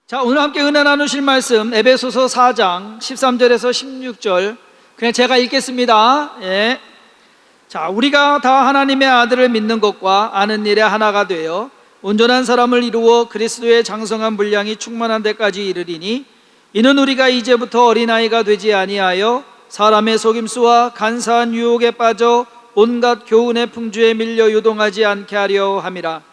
자, 오늘 함께 은혜 나누실 말씀 에베소서 4장 13절에서 16절 그냥 제가 읽겠습니다. 예. 자, 우리가 다 하나님의 아들을 믿는 것과 아는 일에 하나가 되어 온전한 사람을 이루어 그리스도의 장성한 분량이 충만한 데까지 이르리니, 이는 우리가 이제부터 어린아이가 되지 아니하여 사람의 속임수와 간사한 유혹에 빠져 온갖 교훈의 풍주에 밀려 요동하지 않게 하려 함이라.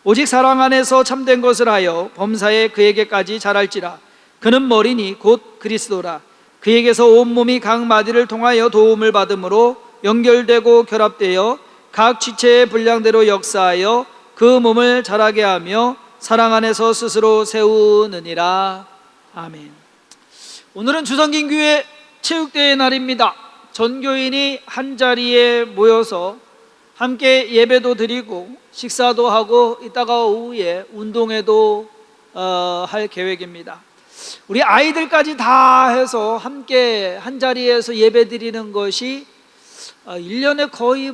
오직 사랑 안에서 참된 것을 하여 범사에 그에게까지 자랄지라. 그는 머리니 곧 그리스도라. 그에게서 온몸이 각 마디를 통하여 도움을 받음으로 연결되고 결합되어 각 지체의 분량대로 역사하여 그 몸을 자라게 하며 사랑 안에서 스스로 세우느니라. 아멘. 오늘은 주성긴교회 체육대회 날입니다. 전교인이 한자리에 모여서 함께 예배도 드리고 식사도 하고 이따가 오후에 운동회도 할 계획입니다. 우리 아이들까지 다 해서 함께 한자리에서 예배 드리는 것이 1년에 거의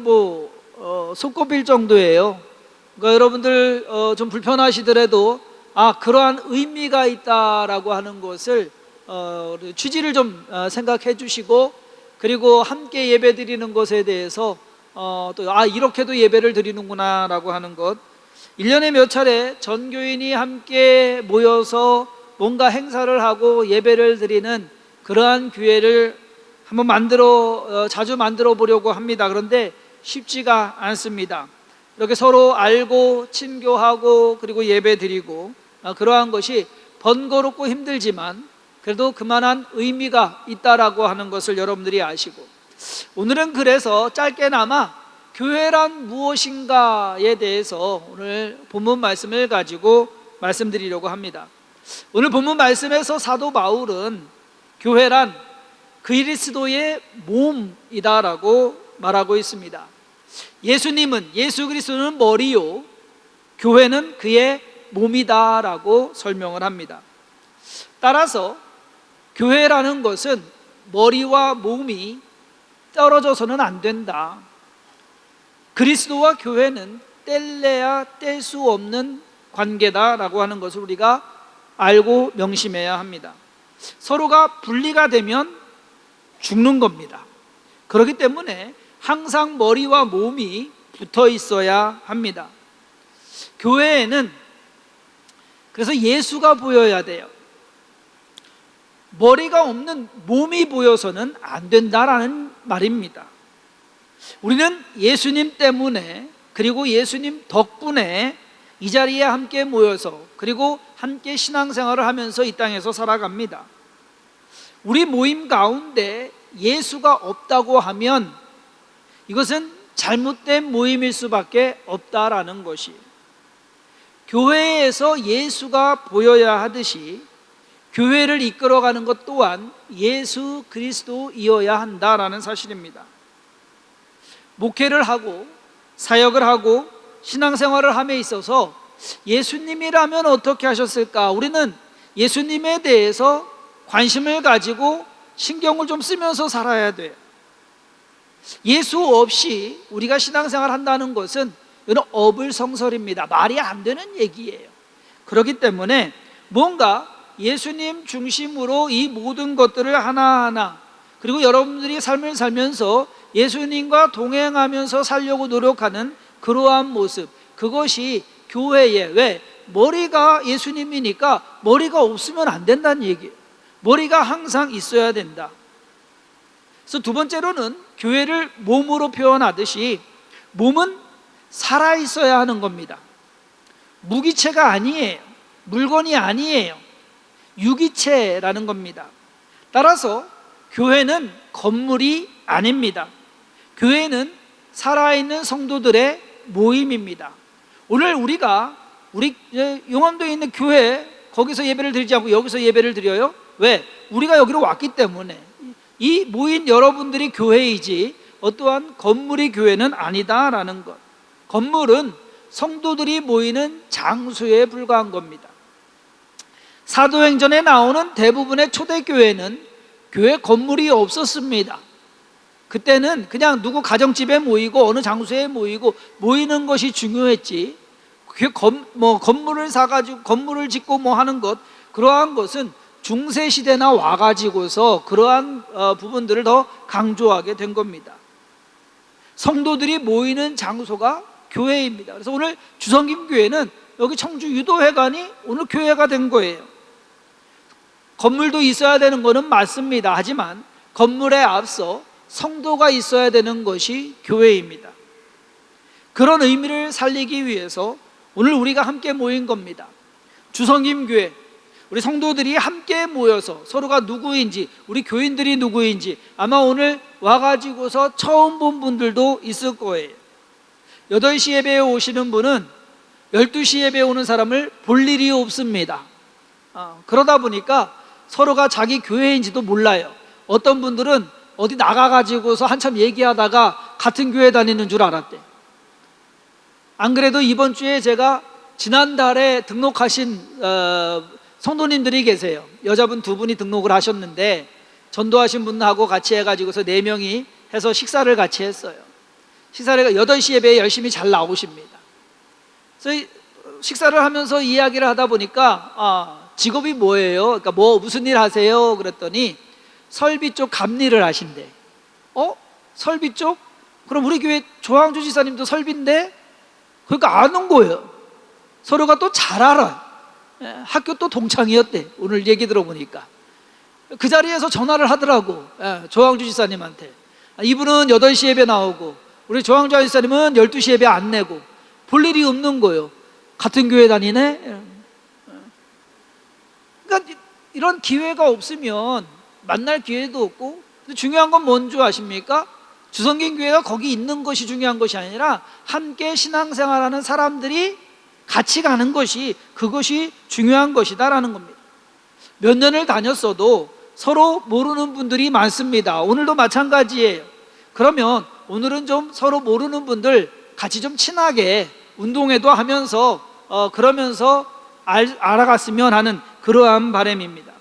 손꼽힐 정도예요. 그러니까 여러분들 좀 불편하시더라도 그러한 의미가 있다라고 하는 것을 취지를 좀 생각해 주시고, 그리고 함께 예배 드리는 것에 대해서 이렇게도 예배를 드리는구나 라고 하는 것, 1년에 몇 차례 전교인이 함께 모여서 뭔가 행사를 하고 예배를 드리는 그러한 기회를 한번 자주 만들어 보려고 합니다. 그런데 쉽지가 않습니다. 이렇게 서로 알고 친교하고 그리고 예배 드리고 그러한 것이 번거롭고 힘들지만 그래도 그만한 의미가 있다라고 하는 것을 여러분들이 아시고, 오늘은 그래서 짧게나마 교회란 무엇인가에 대해서 오늘 본문 말씀을 가지고 말씀드리려고 합니다. 오늘 본문 말씀에서 사도 바울은 교회란 그리스도의 몸이다라고 말하고 있습니다. 예수 그리스도는 머리요, 교회는 그의 몸이다라고 설명을 합니다. 따라서 교회라는 것은 머리와 몸이 떨어져서는 안 된다. 그리스도와 교회는 뗄래야 뗄 수 없는 관계다라고 하는 것을 우리가 알고 명심해야 합니다. 서로가 분리가 되면 죽는 겁니다. 그렇기 때문에 항상 머리와 몸이 붙어 있어야 합니다. 교회에는 그래서 예수가 보여야 돼요. 머리가 없는 몸이 보여서는 안 된다라는 말입니다. 우리는 예수님 때문에, 그리고 예수님 덕분에 이 자리에 함께 모여서 그리고 함께 신앙생활을 하면서 이 땅에서 살아갑니다. 우리 모임 가운데 예수가 없다고 하면 이것은 잘못된 모임일 수밖에 없다라는 것이, 교회에서 예수가 보여야 하듯이 교회를 이끌어가는 것 또한 예수 그리스도이어야 한다라는 사실입니다. 목회를 하고 사역을 하고 신앙생활을 함에 있어서 예수님이라면 어떻게 하셨을까? 우리는 예수님에 대해서 관심을 가지고 신경을 좀 쓰면서 살아야 돼요. 예수 없이 우리가 신앙생활을 한다는 것은 이건 어불성설입니다. 말이 안 되는 얘기예요. 그렇기 때문에 뭔가 예수님 중심으로 이 모든 것들을 하나하나, 그리고 여러분들이 삶을 살면서 예수님과 동행하면서 살려고 노력하는 그러한 모습, 그것이 교회의, 왜? 머리가 예수님이니까 머리가 없으면 안 된다는 얘기예요. 머리가 항상 있어야 된다. 그래서 두 번째로는 교회를 몸으로 표현하듯이 몸은 살아 있어야 하는 겁니다. 무기체가 아니에요. 물건이 아니에요. 유기체라는 겁니다. 따라서 교회는 건물이 아닙니다. 교회는 살아있는 성도들의 모임입니다. 오늘 우리 용암도에 있는 교회, 거기서 예배를 드리지 않고 여기서 예배를 드려요. 왜? 우리가 여기로 왔기 때문에. 이 모인 여러분들이 교회이지 어떠한 건물이 교회는 아니다라는 것. 건물은 성도들이 모이는 장소에 불과한 겁니다. 사도행전에 나오는 대부분의 초대교회는 교회 건물이 없었습니다. 그때는 그냥 누구 가정집에 모이고 어느 장소에 모이고 모이는 것이 중요했지, 건물을 사가지고 건물을 짓고 뭐 하는 것, 그러한 것은 중세 시대나 와가지고서 그러한 부분들을 더 강조하게 된 겁니다. 성도들이 모이는 장소가 교회입니다. 그래서 오늘 주성김교회는 여기 청주 유도회관이 오늘 교회가 된 거예요. 건물도 있어야 되는 것은 맞습니다. 하지만 건물에 앞서 성도가 있어야 되는 것이 교회입니다. 그런 의미를 살리기 위해서 오늘 우리가 함께 모인 겁니다. 주성김교회, 우리 성도들이 함께 모여서 서로가 누구인지, 우리 교인들이 누구인지 아마 오늘 와가지고서 처음 본 분들도 있을 거예요. 8시 예배에 오시는 분은 12시 예배에 오는 사람을 볼 일이 없습니다. 그러다 보니까 서로가 자기 교회인지도 몰라요. 어떤 분들은 어디 나가가지고서 한참 얘기하다가 같은 교회 다니는 줄 알았대. 안 그래도 이번 주에 제가 지난달에 등록하신 성도님들이 계세요. 여자분 2분이 등록을 하셨는데 전도하신 분하고 같이 해가지고서 4명이 해서 식사를 같이 했어요. 식사를 8시 예배에 열심히 잘 나오십니다. 그래서 식사를 하면서 이야기를 하다 보니까 직업이 뭐예요? 그러니까 무슨 일 하세요? 그랬더니 설비 쪽 감리를 하신대. 설비 쪽? 그럼 우리 교회 조항주 지사님도 설비인데? 그러니까 아는 거예요. 서로가 또 잘 알아요. 학교 또 동창이었대. 오늘 얘기 들어보니까 그 자리에서 전화를 하더라고. 조항주 지사님한테. 이분은 8시 예배 나오고 우리 조항주 지사님은 12시 예배 안 내고 볼 일이 없는 거예요. 같은 교회 다니네. 그러니까 이런 기회가 없으면 만날 기회도 없고, 근데 중요한 건 뭔 줄 아십니까? 주성김 교회가 거기 있는 것이 중요한 것이 아니라 함께 신앙생활하는 사람들이 같이 가는 것이, 그것이 중요한 것이다라는 겁니다. 몇 년을 다녔어도 서로 모르는 분들이 많습니다. 오늘도 마찬가지예요. 그러면 오늘은 좀 서로 모르는 분들 같이 좀 친하게 운동회도 하면서 그러면서 알아갔으면 하는 그러한 바람입니다.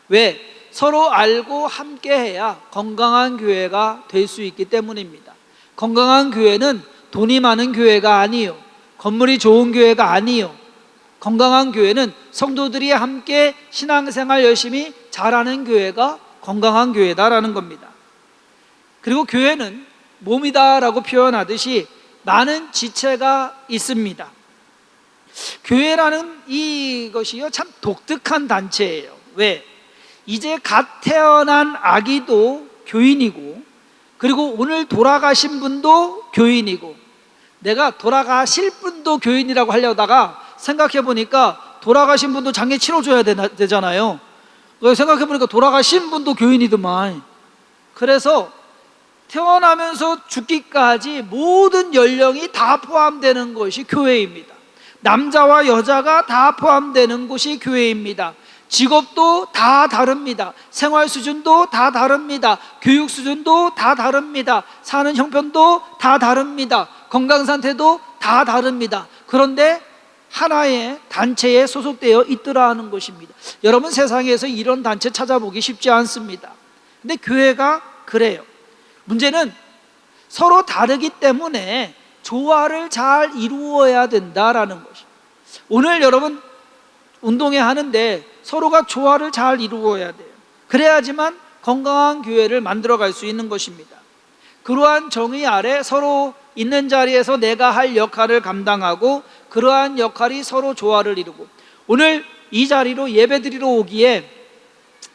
왜? 서로 알고 함께 해야 건강한 교회가 될 수 있기 때문입니다. 건강한 교회는 돈이 많은 교회가 아니요, 건물이 좋은 교회가 아니요, 건강한 교회는 성도들이 함께 신앙생활 열심히 잘하는 교회가 건강한 교회다라는 겁니다. 그리고 교회는 몸이다라고 표현하듯이 많은 지체가 있습니다. 교회라는 이것이요 참 독특한 단체예요. 왜? 이제 갓 태어난 아기도 교인이고, 그리고 오늘 돌아가신 분도 교인이고, 내가 돌아가실 분도 교인이라고 하려다가 생각해보니까 돌아가신 분도 장례 치러줘야 되잖아요. 생각해보니까 돌아가신 분도 교인이더만. 그래서 태어나면서 죽기까지 모든 연령이 다 포함되는 것이 교회입니다. 남자와 여자가 다 포함되는 곳이 교회입니다. 직업도 다 다릅니다. 생활 수준도 다 다릅니다. 교육 수준도 다 다릅니다. 사는 형편도 다 다릅니다. 건강 상태도 다 다릅니다. 그런데 하나의 단체에 소속되어 있더라 하는 것입니다. 여러분, 세상에서 이런 단체 찾아보기 쉽지 않습니다. 근데 교회가 그래요. 문제는 서로 다르기 때문에 조화를 잘 이루어야 된다라는 것입니다. 오늘 여러분 운동회 하는데 서로가 조화를 잘 이루어야 돼요. 그래야지만 건강한 교회를 만들어갈 수 있는 것입니다. 그러한 정의 아래 서로 있는 자리에서 내가 할 역할을 감당하고, 그러한 역할이 서로 조화를 이루고, 오늘 이 자리로 예배드리러 오기에,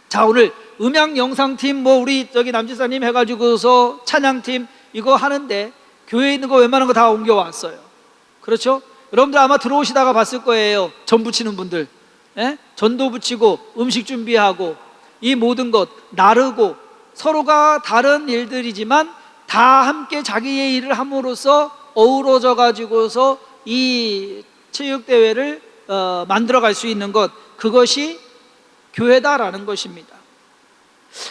자, 오늘 음향 영상팀 우리 남지사님 해가지고서 찬양팀 이거 하는데 교회에 있는 거 웬만한 거 다 옮겨왔어요. 그렇죠? 여러분들 아마 들어오시다가 봤을 거예요. 전 부치는 분들, 전도 붙이고 음식 준비하고 이 모든 것 나르고, 서로가 다른 일들이지만 다 함께 자기의 일을 함으로써 어우러져 가지고서 이 체육대회를 만들어갈 수 있는 것, 그것이 교회다라는 것입니다.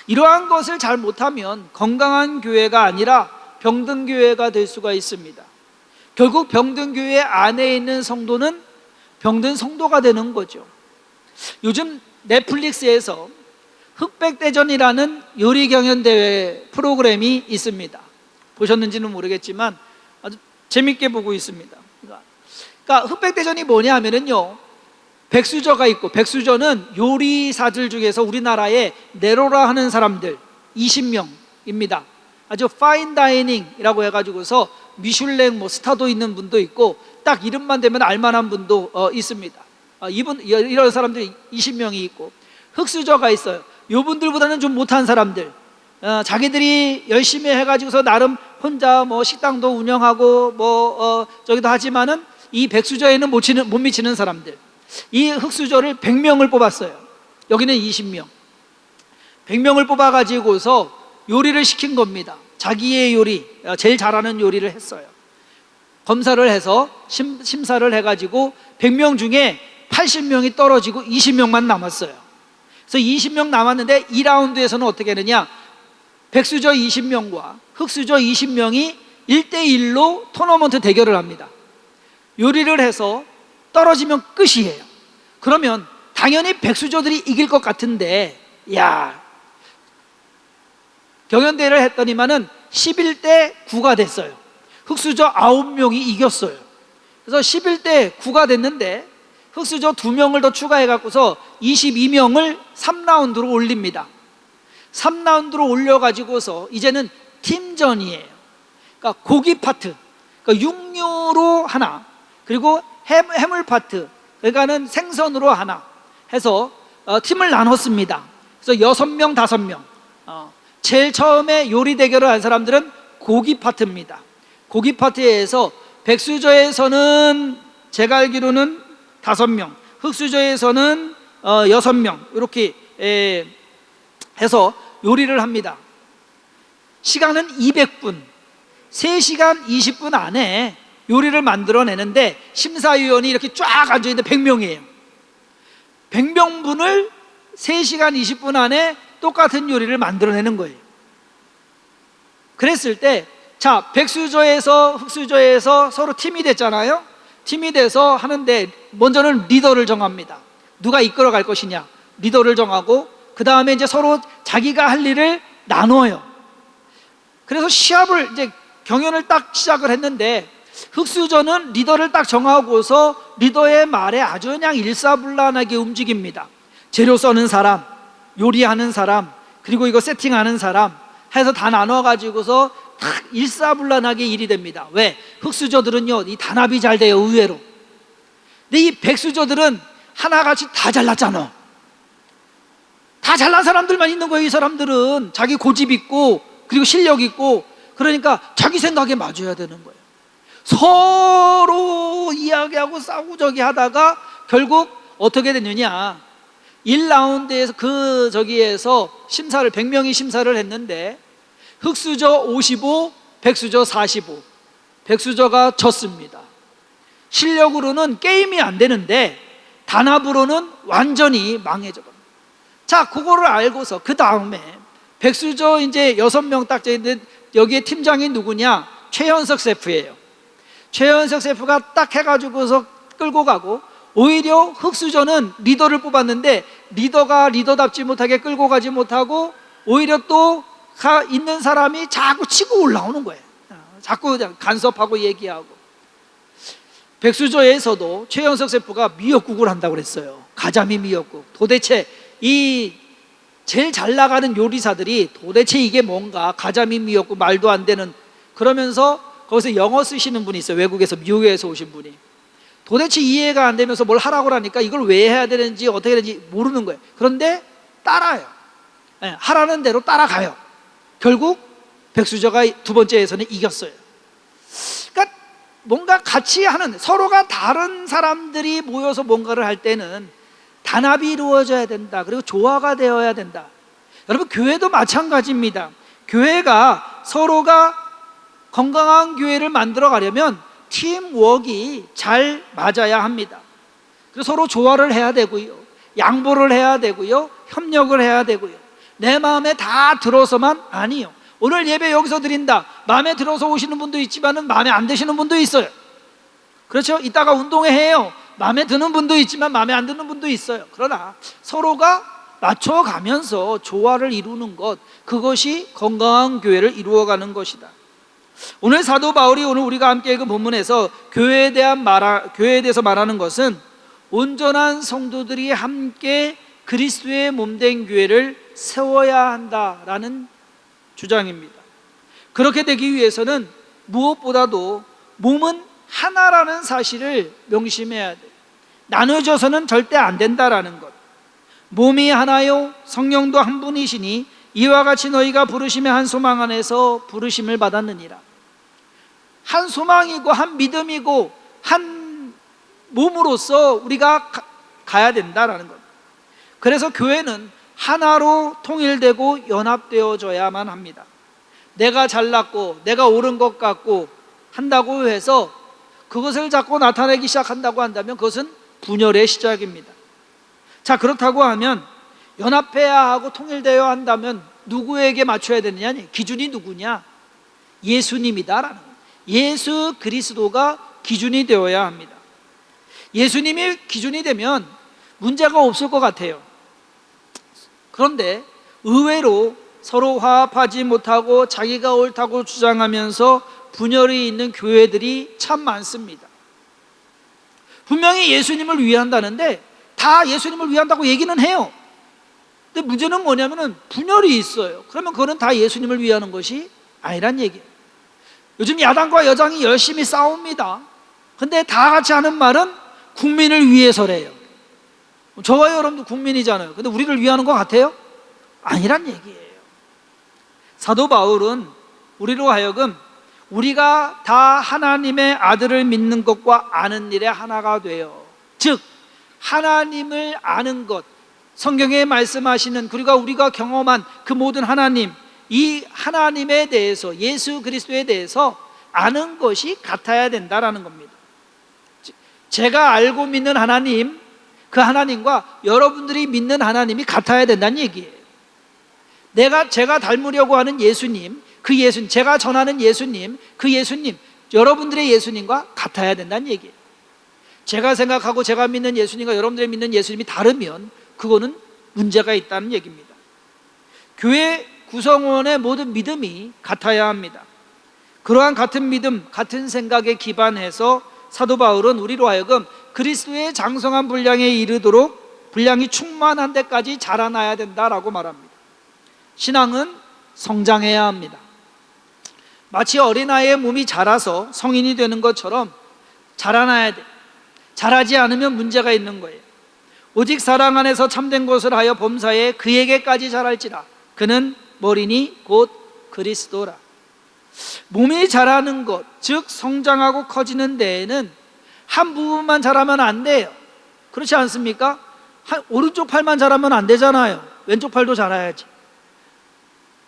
이러한 것을 잘 못하면 건강한 교회가 아니라 병든교회가 될 수가 있습니다. 결국 병든교회 안에 있는 성도는 병든 성도가 되는 거죠. 요즘 넷플릭스에서 흑백대전이라는 요리경연대회 프로그램이 있습니다. 보셨는지는 모르겠지만 아주 재밌게 보고 있습니다. 그러니까 흑백대전이 뭐냐 하면은요, 백수저가 있고, 백수저는 요리사들 중에서 우리나라에 네로라 하는 사람들 20명입니다. 아주 파인 다이닝이라고 해가지고서 미슐랭 뭐 스타도 있는 분도 있고, 딱 이름만 되면 알만한 분도 있습니다. 이런 사람들이 20명이 있고, 흑수저가 있어요. 요분들보다는 좀 못한 사람들, 자기들이 열심히 해가지고서 나름 혼자 뭐 식당도 운영하고 저기도 하지만은 이 백수저에는 못 미치는 사람들, 이 흑수저를 100명을 뽑았어요. 여기는 20명. 100명을 뽑아가지고서 요리를 시킨 겁니다. 자기의 요리, 제일 잘하는 요리를 했어요. 검사를 해서 심사를 해가지고 100명 중에 80명이 떨어지고 20명만 남았어요. 그래서 20명 남았는데 2라운드에서는 어떻게 하느냐, 백수저 20명과 흑수저 20명이 1대1로 토너먼트 대결을 합니다. 요리를 해서 떨어지면 끝이에요. 그러면 당연히 백수저들이 이길 것 같은데, 경연대회를 했더니만은 11대9가 됐어요. 흑수저 9명이 이겼어요. 그래서 11대9가 됐는데 흑수저 2명을 더 추가해 갖고서 22명을 3라운드로 올립니다. 3라운드로 올려가지고서 이제는 팀전이에요. 그러니까 고기 파트, 그러니까 육류로 하나, 그리고 해물 파트, 그러니까는 생선으로 하나 해서 팀을 나눴습니다. 그래서 6명, 5명. 제일 처음에 요리 대결을 한 사람들은 고기 파트입니다. 고기 파트에서 백수저에서는 제가 알기로는 5명, 흑수저에서는 6명 이렇게 해서 요리를 합니다. 시간은 200분, 3시간 20분 안에 요리를 만들어내는데 심사위원이 이렇게 쫙 앉아있는데 100명이에요. 100명분을 3시간 20분 안에 똑같은 요리를 만들어내는 거예요. 그랬을 때, 자, 백수저에서 흑수저에서 서로 팀이 됐잖아요. 팀이 돼서 하는데 먼저는 리더를 정합니다. 누가 이끌어 갈 것이냐, 리더를 정하고 그 다음에 이제 서로 자기가 할 일을 나눠요. 그래서 시합을 이제 경연을 딱 시작을 했는데 흑수저는 리더를 딱 정하고서 리더의 말에 아주 그냥 일사불란하게 움직입니다. 재료 써는 사람, 요리하는 사람, 그리고 이거 세팅하는 사람 해서 다 나눠가지고서 딱 일사불란하게 일이 됩니다. 왜? 흑수저들은요, 이 단합이 잘 돼요, 의외로. 근데 이 백수저들은 하나같이 다 잘났잖아. 다 잘난 사람들만 있는 거예요. 이 사람들은 자기 고집 있고 그리고 실력 있고, 그러니까 자기 생각에 맞아야 되는 거예요. 서로 이야기하고 싸우고 저기 하다가 결국 어떻게 됐느냐, 1라운드에서 저기에서 심사를 100명이 심사를 했는데 흑수저 55, 백수저 45, 백수저가 졌습니다. 실력으로는 게임이 안 되는데 단합으로는 완전히 망해져 버립니다. 자, 그거를 알고서 그 다음에 백수저 이제 6명 딱 있는데 여기에 팀장이 누구냐? 최현석 셰프예요. 최현석 셰프가 딱 해가지고서 끌고 가고, 오히려 흑수저는 리더를 뽑았는데 리더가 리더답지 못하게 끌고 가지 못하고 오히려 또 있는 사람이 자꾸 치고 올라오는 거예요. 자꾸 간섭하고 얘기하고. 백수저에서도 최현석 셰프가 미역국을 한다고 그랬어요. 가자미 미역국. 도대체 이 제일 잘 나가는 요리사들이 도대체 이게 뭔가, 가자미 미역국 말도 안 되는, 그러면서 거기서 영어 쓰시는 분이 있어요. 외국에서, 미국에서 오신 분이. 도대체 이해가 안 되면서 뭘 하라고 하니까 이걸 왜 해야 되는지 어떻게 해야 되는지 모르는 거예요. 그런데 따라요. 하라는 대로 따라가요. 결국 백수저가 2번째에서는 이겼어요. 그러니까 뭔가 같이 하는, 서로가 다른 사람들이 모여서 뭔가를 할 때는 단합이 이루어져야 된다. 그리고 조화가 되어야 된다. 여러분, 교회도 마찬가지입니다. 교회가 서로가 건강한 교회를 만들어 가려면 팀워크가 잘 맞아야 합니다. 그래서 서로 조화를 해야 되고요, 양보를 해야 되고요, 협력을 해야 되고요. 내 마음에 다 들어서만 아니요. 오늘 예배 여기서 드린다, 마음에 들어서 오시는 분도 있지만 마음에 안 드시는 분도 있어요. 그렇죠? 이따가 운동회 해요, 마음에 드는 분도 있지만 마음에 안 드는 분도 있어요. 그러나 서로가 맞춰가면서 조화를 이루는 것, 그것이 건강한 교회를 이루어가는 것이다. 오늘 사도 바울이 오늘 우리가 함께 읽은 본문에서 교회에 대해서 말하는 것은 온전한 성도들이 함께 그리스도의 몸된 교회를 세워야 한다라는 주장입니다. 그렇게 되기 위해서는 무엇보다도 몸은 하나라는 사실을 명심해야 돼요. 나눠져서는 절대 안 된다라는 것. 몸이 하나요 성령도 한 분이시니 이와 같이 너희가 부르심의 한 소망 안에서 부르심을 받았느니라. 한 소망이고 한 믿음이고 한 몸으로서 우리가 가야 된다라는 것. 그래서 교회는 하나로 통일되고 연합되어져야만 합니다. 내가 잘났고 내가 옳은 것 같고 한다고 해서 그것을 자꾸 나타내기 시작한다고 한다면 그것은 분열의 시작입니다. 자, 그렇다고 하면 연합해야 하고 통일되어야 한다면 누구에게 맞춰야 되느냐? 기준이 누구냐? 예수님이다라는 거예요. 예수 그리스도가 기준이 되어야 합니다. 예수님이 기준이 되면 문제가 없을 것 같아요. 그런데 의외로 서로 화합하지 못하고 자기가 옳다고 주장하면서 분열이 있는 교회들이 참 많습니다. 분명히 예수님을 위한다는데 다 예수님을 위한다고 얘기는 해요. 근데 문제는 뭐냐면은 분열이 있어요. 그러면 그거는 다 예수님을 위하는 것이 아니란 얘기예요. 요즘 야당과 여당이 열심히 싸웁니다. 근데 다 같이 하는 말은 국민을 위해서래요. 저와 여러분도 국민이잖아요. 근데 우리를 위하는 것 같아요? 아니란 얘기예요. 사도 바울은 우리로 하여금 우리가 다 하나님의 아들을 믿는 것과 아는 일에 하나가 돼요. 즉 하나님을 아는 것, 성경에 말씀하시는 그리고 우리가 경험한 그 모든 하나님, 이 하나님에 대해서, 예수 그리스도에 대해서 아는 것이 같아야 된다라는 겁니다. 제가 알고 믿는 하나님, 그 하나님과 여러분들이 믿는 하나님이 같아야 된다는 얘기예요. 제가 닮으려고 하는 예수님, 그 예수님, 제가 전하는 예수님, 그 예수님, 여러분들의 예수님과 같아야 된다는 얘기예요. 제가 생각하고 제가 믿는 예수님과 여러분들이 믿는 예수님이 다르면 그거는 문제가 있다는 얘기입니다. 교회 구성원의 모든 믿음이 같아야 합니다. 그러한 같은 믿음, 같은 생각에 기반해서 사도 바울은 우리로 하여금 그리스도의 장성한 분량에 이르도록 분량이 충만한 데까지 자라나야 된다라고 말합니다. 신앙은 성장해야 합니다. 마치 어린아이의 몸이 자라서 성인이 되는 것처럼 자라나야 돼. 자라지 않으면 문제가 있는 거예요. 오직 사랑 안에서 참된 것을 하여 범사에 그에게까지 자랄지라. 그는 머리니 곧 그리스도라. 몸이 자라는 것, 즉 성장하고 커지는 데에는 한 부분만 자라면 안 돼요. 그렇지 않습니까? 오른쪽 팔만 자라면 안 되잖아요. 왼쪽 팔도 자라야지.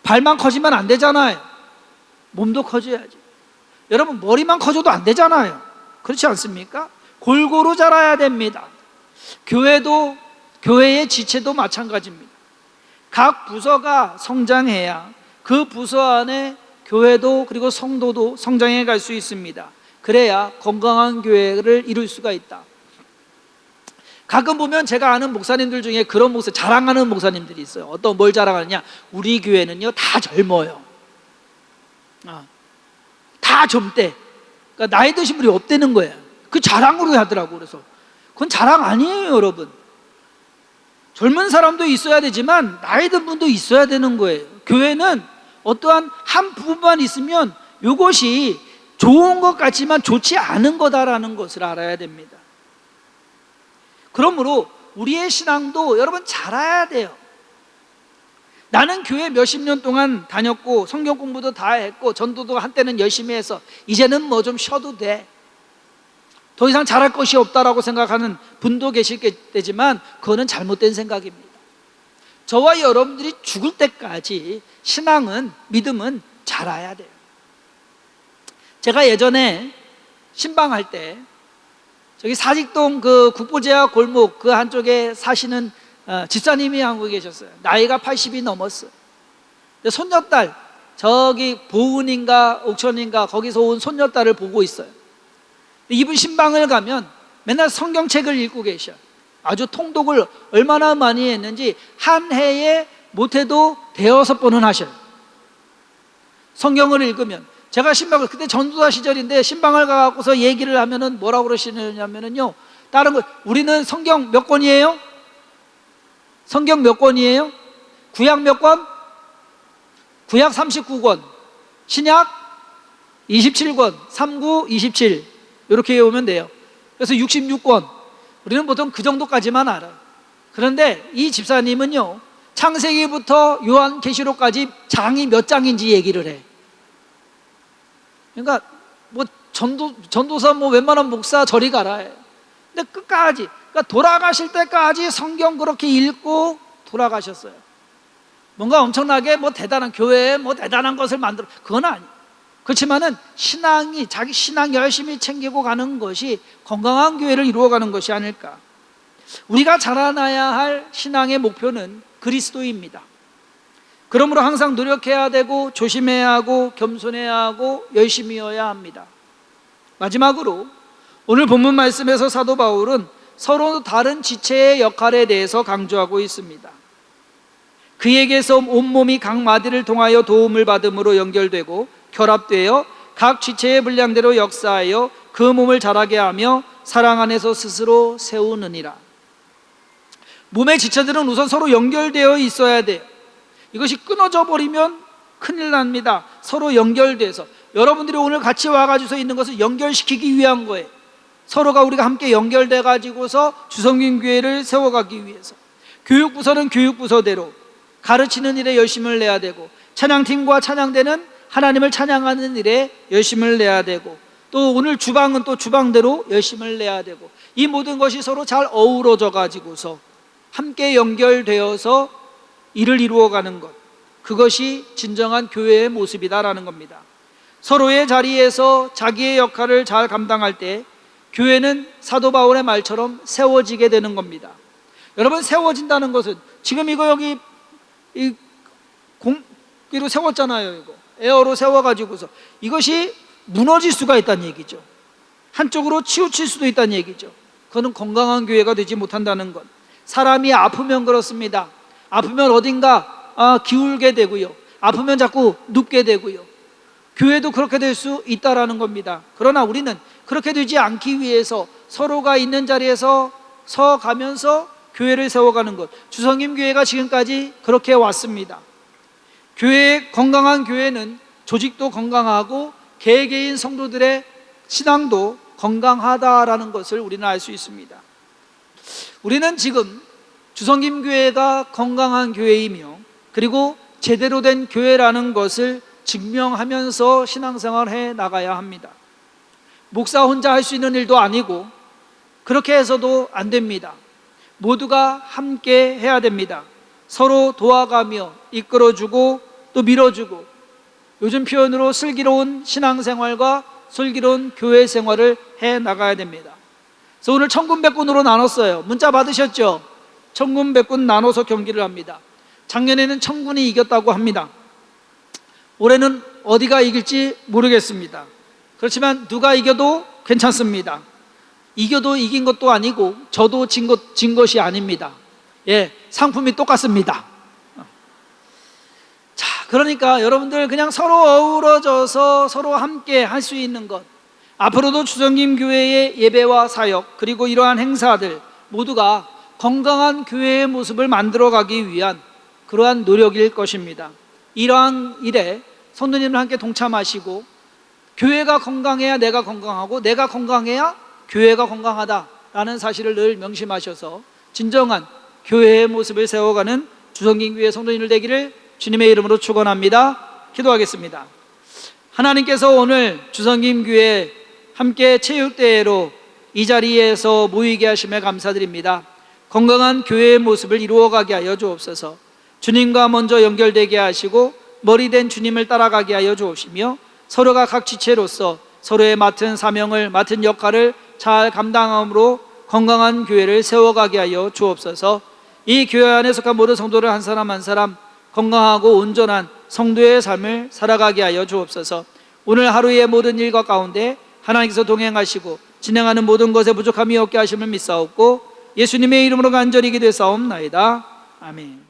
발만 커지면 안 되잖아요. 몸도 커져야지. 여러분 머리만 커져도 안 되잖아요. 그렇지 않습니까? 골고루 자라야 됩니다. 교회의 지체도 마찬가지입니다. 각 부서가 성장해야 그 부서 안에 교회도 그리고 성도도 성장해 갈 수 있습니다. 그래야 건강한 교회를 이룰 수가 있다. 가끔 보면 제가 아는 목사님들 중에 그런 자랑하는 목사님들이 있어요. 뭘 자랑하느냐? 우리 교회는요 다 젊어요. 다 젊대. 그러니까 나이 드신 분이 없다는 거예요. 그 자랑으로 하더라고. 그래서 그건 자랑 아니에요, 여러분. 젊은 사람도 있어야 되지만 나이 든 분도 있어야 되는 거예요. 교회는 어떠한 한 부분만 있으면 이것이 좋은 것 같지만 좋지 않은 거다라는 것을 알아야 됩니다. 그러므로 우리의 신앙도 여러분 자라야 돼요. 나는 교회 몇십 년 동안 다녔고 성경 공부도 다 했고 전도도 한때는 열심히 해서 이제는 뭐 좀 쉬어도 돼. 더 이상 잘할 것이 없다라고 생각하는 분도 계실 테지만 그거는 잘못된 생각입니다. 저와 여러분들이 죽을 때까지 신앙은, 믿음은 자라야 돼요. 제가 예전에 신방할 때 저기 사직동 그 국보제약 골목 그 한쪽에 사시는 집사님이 한국에 계셨어요. 나이가 80이 넘었어요. 근데 손녀딸, 저기 보은인가 옥천인가 거기서 온 손녀딸을 보고 있어요. 이분 신방을 가면 맨날 성경책을 읽고 계셔. 아주 통독을 얼마나 많이 했는지 한 해에 못해도 5-6번은 하셔요. 성경을 읽으면. 제가 신방을 그때 전도사 시절인데 신방을 가고서 얘기를 하면은 뭐라고 그러시냐면요, 다른 거, 우리는 성경 몇 권이에요? 성경 몇 권이에요? 구약 몇 권? 구약 39권, 신약 27권, 39, 27 이렇게 외우면 돼요. 그래서 66권. 우리는 보통 그 정도까지만 알아요. 그런데 이 집사님은요, 창세기부터 요한계시록까지 장이 몇 장인지 얘기를 해. 그러니까 뭐 전도사 뭐 웬만한 목사 저리 가라 해. 근데 끝까지, 그러니까 돌아가실 때까지 성경 그렇게 읽고 돌아가셨어요. 뭔가 엄청나게 뭐 대단한 교회에 뭐 대단한 것을 만들어, 그건 아니에요. 그렇지만은 신앙이, 자기 신앙 열심히 챙기고 가는 것이 건강한 교회를 이루어가는 것이 아닐까. 우리가 자라나야 할 신앙의 목표는 그리스도입니다. 그러므로 항상 노력해야 되고 조심해야 하고 겸손해야 하고 열심히여야 합니다. 마지막으로 오늘 본문 말씀에서 사도 바울은 서로 다른 지체의 역할에 대해서 강조하고 있습니다. 그에게서 온몸이 각 마디를 통하여 도움을 받음으로 연결되고 결합되어 각 지체의 분량대로 역사하여 그 몸을 자라게 하며 사랑 안에서 스스로 세우느니라. 몸의 지체들은 우선 서로 연결되어 있어야 돼요. 이것이 끊어져 버리면 큰일 납니다. 서로 연결돼서, 여러분들이 오늘 같이 와가지고 있는 것을 연결시키기 위한 거예요. 서로가 우리가 함께 연결돼 가지고서 주성균 교회를 세워가기 위해서. 교육부서는 교육부서대로 가르치는 일에 열심을 내야 되고, 찬양팀과 찬양대는 하나님을 찬양하는 일에 열심을 내야 되고, 또 오늘 주방은 또 주방대로 열심을 내야 되고, 이 모든 것이 서로 잘 어우러져 가지고서 함께 연결되어서 일을 이루어가는 것, 그것이 진정한 교회의 모습이다라는 겁니다. 서로의 자리에서 자기의 역할을 잘 감당할 때 교회는 사도 바울의 말처럼 세워지게 되는 겁니다. 여러분, 세워진다는 것은 지금 이거 여기 이 공기로 세웠잖아요. 이거 에어로 세워가지고서 이것이 무너질 수가 있다는 얘기죠. 한쪽으로 치우칠 수도 있다는 얘기죠. 그거는 건강한 교회가 되지 못한다는 것. 사람이 아프면 그렇습니다. 아프면 어딘가 기울게 되고요, 아프면 자꾸 눕게 되고요. 교회도 그렇게 될 수 있다라는 겁니다. 그러나 우리는 그렇게 되지 않기 위해서 서로가 있는 자리에서 서 가면서 교회를 세워가는 것, 주성임 교회가 지금까지 그렇게 왔습니다. 건강한 교회는 조직도 건강하고 개개인 성도들의 신앙도 건강하다라는 것을 우리는 알 수 있습니다. 우리는 지금 주성김 교회가 건강한 교회이며, 그리고 제대로 된 교회라는 것을 증명하면서 신앙생활을 해 나가야 합니다. 목사 혼자 할 수 있는 일도 아니고 그렇게 해서도 안 됩니다. 모두가 함께 해야 됩니다. 서로 도와가며 이끌어주고 또 밀어주고, 요즘 표현으로 슬기로운 신앙생활과 슬기로운 교회 생활을 해 나가야 됩니다. 그래서 오늘 천군백군으로 나눴어요. 문자 받으셨죠? 천군백군 나눠서 경기를 합니다. 작년에는 천군이 이겼다고 합니다. 올해는 어디가 이길지 모르겠습니다. 그렇지만 누가 이겨도 괜찮습니다. 이겨도 이긴 것도 아니고 저도 진 것이 아닙니다. 예, 상품이 똑같습니다. 자, 그러니까 여러분들 그냥 서로 어우러져서 서로 함께 할 수 있는 것, 앞으로도 주성김 교회의 예배와 사역, 그리고 이러한 행사들 모두가 건강한 교회의 모습을 만들어가기 위한 그러한 노력일 것입니다. 이러한 일에 성도님들 함께 동참하시고, 교회가 건강해야 내가 건강하고 내가 건강해야 교회가 건강하다라는 사실을 늘 명심하셔서 진정한 교회의 모습을 세워가는 주성김 교회 성도님들 되기를 주님의 이름으로 축원합니다. 기도하겠습니다. 하나님께서 오늘 주성김 교회 함께 체육대회로 이 자리에서 모이게 하심에 감사드립니다. 건강한 교회의 모습을 이루어가게 하여 주옵소서. 주님과 먼저 연결되게 하시고 머리된 주님을 따라가게 하여 주옵시며, 서로가 각 지체로서 서로의 맡은 사명을, 맡은 역할을 잘 감당함으로 건강한 교회를 세워가게 하여 주옵소서. 이 교회 안에 속한 모든 성도를 한 사람 한 사람 건강하고 온전한 성도의 삶을 살아가게 하여 주옵소서. 오늘 하루의 모든 일과 가운데 하나님께서 동행하시고 진행하는 모든 것에 부족함이 없게 하심을 믿사옵고 예수님의 이름으로 간절히 기도했사옵나이다. 아멘.